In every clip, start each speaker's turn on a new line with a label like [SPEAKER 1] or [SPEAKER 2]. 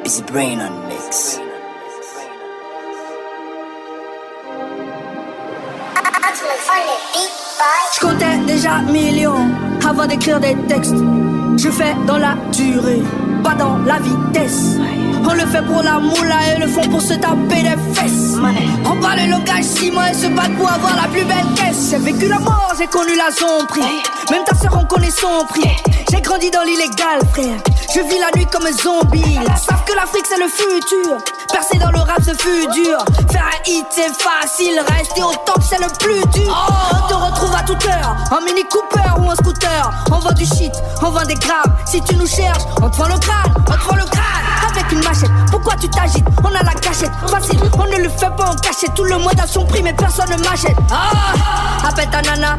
[SPEAKER 1] Busy brain on mix.
[SPEAKER 2] Je comptais déjà millions avant d'écrire des textes. Je fais dans la durée, pas dans la vitesse. On le fait pour la moula et le font pour se taper des fesses. On parle le langage ciment et se battre pour avoir la plus belle caisse. J'ai vécu la mort, j'ai connu la zombie. Même ta sœur on connaît son prix. J'ai grandi dans l'illégal frère. Je vis la nuit comme un zombie. Ils savent que l'Afrique c'est le futur. Percer dans le rap ce fut dur. Faire un hit c'est facile, rester au top c'est le plus dur. On te retrouve à toute heure, en Mini Cooper ou en scooter. On vend du shit, on vend des grammes. Si tu nous cherches, on te vend le crâne, on te vend le crâne. Avec une machette, pourquoi tu t'agites? On a la cachette, facile, on ne le fait pas en cachette. Tout le monde a son prix mais personne ne m'achète. Appelle ta nana,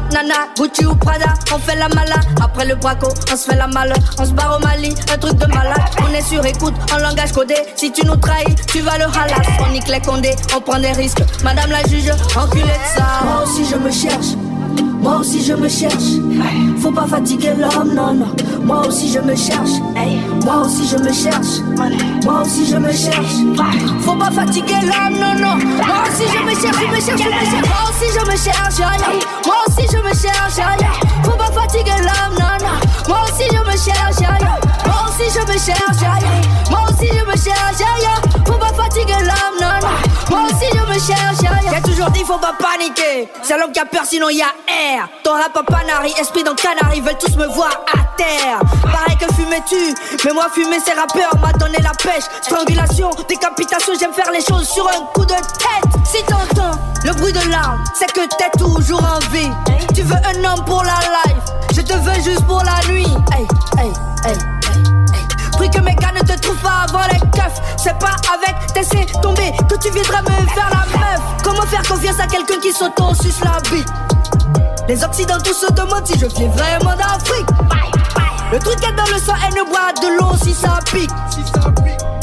[SPEAKER 2] Gucci ou Prada. On fait la mala, après le braco, on se fait la malle. On se barre au Mali, un truc de malade. On est sur écoute, en langage codé. Si tu nous trahis, tu vas le halas. On nique les condés, on prend des risques. Madame la juge, enculé de ça. Moi aussi je me cherche, moi aussi je me cherche. Faut pas fatiguer l'homme, non, non. Moi aussi je me cherche, moi aussi je me cherche. Moi aussi je me cherche. Faut pas fatiguer l'homme, non, non. Moi aussi je me cherche, je me cherche, je me cherche. Moi aussi je me cherche, moi aussi je me cherche. Faut pas fatiguer l'homme, non, non. Moi aussi je me cherche, moi aussi je me cherche. Moi aussi je me cherche, faut pas fatiguer l'homme, non, non. Moi aussi je me cherche. J'ai toujours dit faut pas paniquer. C'est l'homme qui a peur sinon y a air. Ton rap en panari, esprit dans canari, veulent tous me voir à terre. Pareil que fumer tue, mais moi fumer ces rappeurs m'a donné la pêche. Strangulation, décapitation, j'aime faire les choses sur un coup de tête. Si t'entends le bruit de l'arme, c'est que t'es toujours en vie. Tu veux un homme pour la life, je te veux juste pour la nuit. Prie que mes gars ne te trouvent pas avant les keufs. C'est pas avec tes laisser tomber que tu viendras me faire la meuf. Comment faire confiance à quelqu'un qui s'auto-suce la bite? Les occidentaux se demandent si je viens vraiment d'Afrique. Le truc est dans le sang et ne boit de l'eau si ça pique.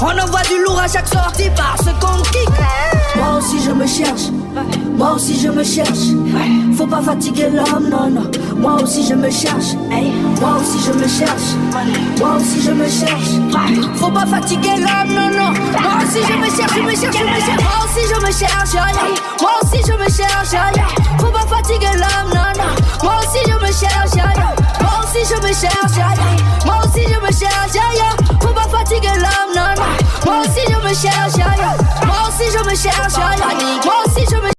[SPEAKER 2] On envoie du lourd à chaque sortie parce qu'on kick. Moi aussi je me cherche, moi aussi je me cherche. Faut pas fatiguer l'homme, non, non. Moi aussi je me cherche, moi aussi je me cherche. Moi aussi je me cherche. Faut pas fatiguer l'homme, non, non. Moi aussi je me cherche, je me cherche, je me cherche. Moi aussi je me cherche, moi aussi je me cherche. Faut pas fatiguer l'homme, non, non. Moi aussi je me cherche, moi aussi je me cherche. Moi aussi je me cherche, faut pas fatiguer l'homme, non, non. Moi aussi je me cherche, moi aussi je me cherche. Moi